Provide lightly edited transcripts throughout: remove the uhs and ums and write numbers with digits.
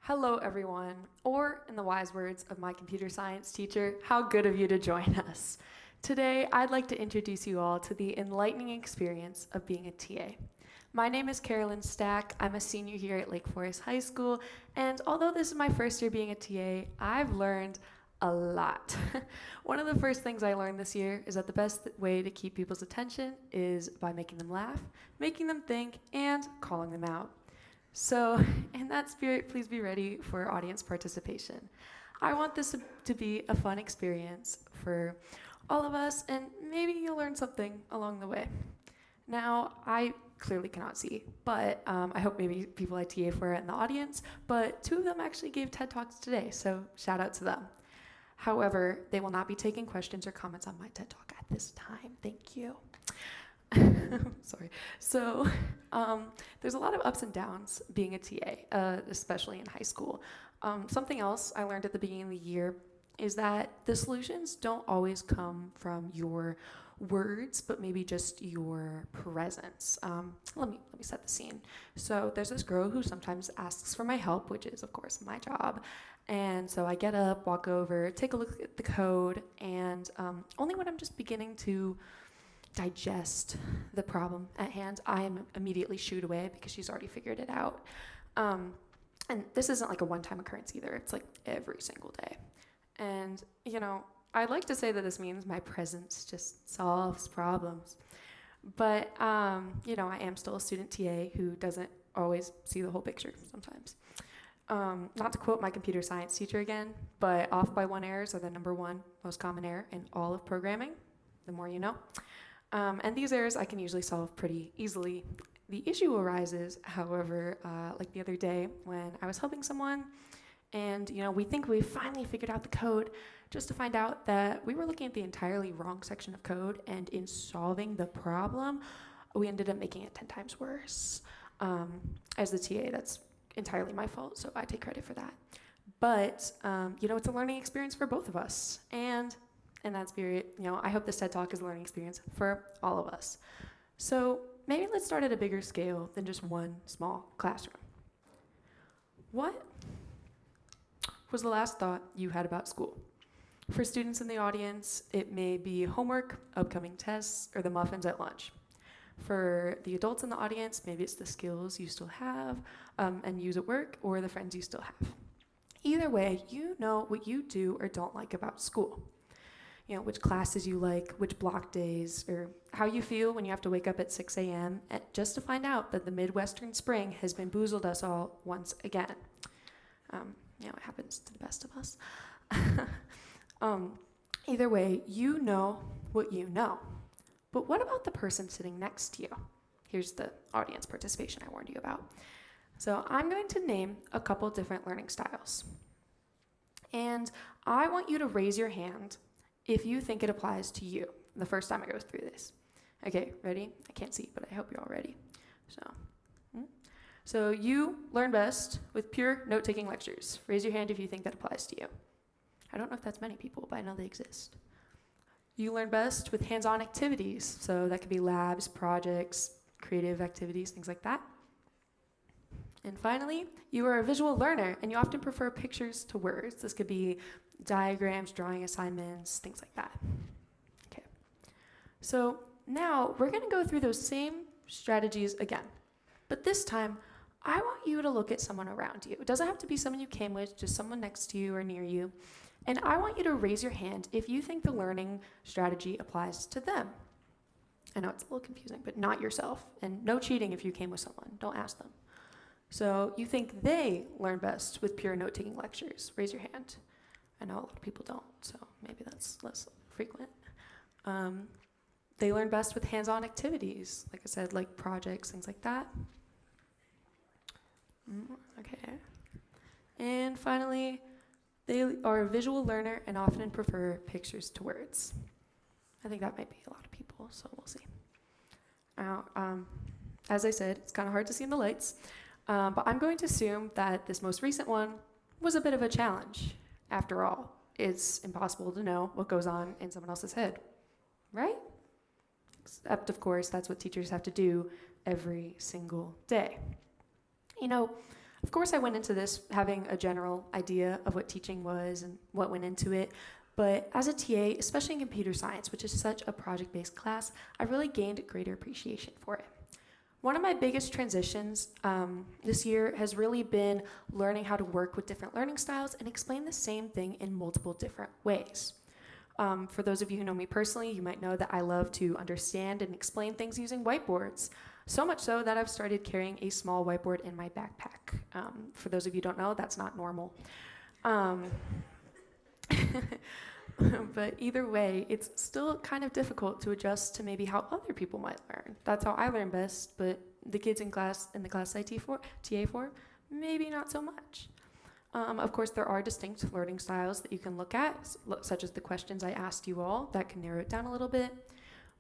Hello, everyone, or in the wise words of my computer science teacher, how good of you to join us. Today, I'd like to introduce you all to the enlightening experience of being a TA. My name is Carolyn Stach. I'm a senior here at Lake Forest High School, and although this is my first year being a TA, I've learned a lot. One of the first things I learned this year is that the best way to keep people's attention is by making them laugh, making them think, and calling them out. So, in that spirit, please be ready for audience participation. I want this to be a fun experience for all of us, and maybe you'll learn something along the way. Now, I clearly cannot see, but I hope maybe people I TA for in the audience, but two of them actually gave TED Talks today, so shout out to them. However, they will not be taking questions or comments on my TED Talk at this time. Thank you. Sorry. So there's a lot of ups and downs being a TA, especially in high school. Something else I learned at the beginning of the year is that the solutions don't always come from your words, but maybe just your presence. Let me set the scene. So there's this girl who sometimes asks for my help, which is, of course, my job. And so I get up, walk over, take a look at the code, and only when I'm just beginning to digest the problem at hand, I am immediately shooed away because she's already figured it out. And this isn't like a one-time occurrence either. It's like every single day. And, I'd like to say that this means my presence just solves problems. But, I am still a student TA who doesn't always see the whole picture sometimes. Not to quote my computer science teacher again, but off by one errors are the number one most common error in all of programming, the more you know. And these errors I can usually solve pretty easily. The issue arises, however, like the other day when I was helping someone and, we think we finally figured out the code just to find out that we were looking at the entirely wrong section of code, and in solving the problem, we ended up making it 10 times worse. As the TA, that's entirely my fault, so I take credit for that. But, it's a learning experience for both of us. And in that spirit, I hope this TED Talk is a learning experience for all of us. So maybe let's start at a bigger scale than just one small classroom. What was the last thought you had about school? For students in the audience, it may be homework, upcoming tests, or the muffins at lunch. For the adults in the audience, maybe it's the skills you still have and use at work, or the friends you still have. Either way, you know what you do or don't like about school. Which classes you like, which block days, or how you feel when you have to wake up at 6 a.m. Just to find out that the Midwestern spring has bamboozled us all once again. It happens to the best of us. Either way, you know what you know. But what about the person sitting next to you? Here's the audience participation I warned you about. So I'm going to name a couple different learning styles. And I want you to raise your hand if you think it applies to you the first time I go through this. Okay, ready? I can't see, but I hope you're all ready. So you learn best with pure note-taking lectures. Raise your hand if you think that applies to you. I don't know if that's many people, but I know they exist. You learn best with hands-on activities. So that could be labs, projects, creative activities, things like that. And finally, you are a visual learner, and you often prefer pictures to words. This could be diagrams, drawing assignments, things like that. Okay. So now we're going to go through those same strategies again. But this time, I want you to look at someone around you. It doesn't have to be someone you came with, just someone next to you or near you. And I want you to raise your hand if you think the learning strategy applies to them. I know it's a little confusing, but not yourself. And no cheating if you came with someone. Don't ask them. So you think they learn best with pure note-taking lectures. Raise your hand. I know a lot of people don't, so maybe that's less frequent. They learn best with hands-on activities, like I said, like projects, things like that. Okay. And finally, they are a visual learner and often prefer pictures to words. I think that might be a lot of people, so we'll see. Now, as I said, it's kind of hard to see in the lights, but I'm going to assume that this most recent one was a bit of a challenge. After all, it's impossible to know what goes on in someone else's head, right? Except, of course, that's what teachers have to do every single day. Of course, I went into this having a general idea of what teaching was and what went into it, but as a TA, especially in computer science, which is such a project-based class, I really gained greater appreciation for it. One of my biggest transitions this year has really been learning how to work with different learning styles and explain the same thing in multiple different ways. For those of you who know me personally, you might know that I love to understand and explain things using whiteboards. So much so that I've started carrying a small whiteboard in my backpack. For those of you who don't know, that's not normal. But either way, it's still kind of difficult to adjust to maybe how other people might learn. That's how I learn best, but the kids in the class I TA for, maybe not so much. Of course, there are distinct learning styles that you can look at, such as the questions I asked you all, that can narrow it down a little bit.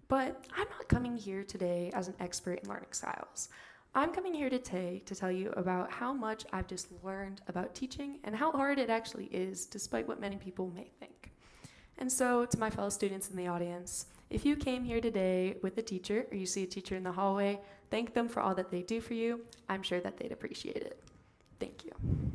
But I'm not coming here today as an expert in learning styles. I'm coming here today to tell you about how much I've just learned about teaching and how hard it actually is, despite what many people may think. And so, to my fellow students in the audience, if you came here today with a teacher, or you see a teacher in the hallway, thank them for all that they do for you. I'm sure that they'd appreciate it. Thank you.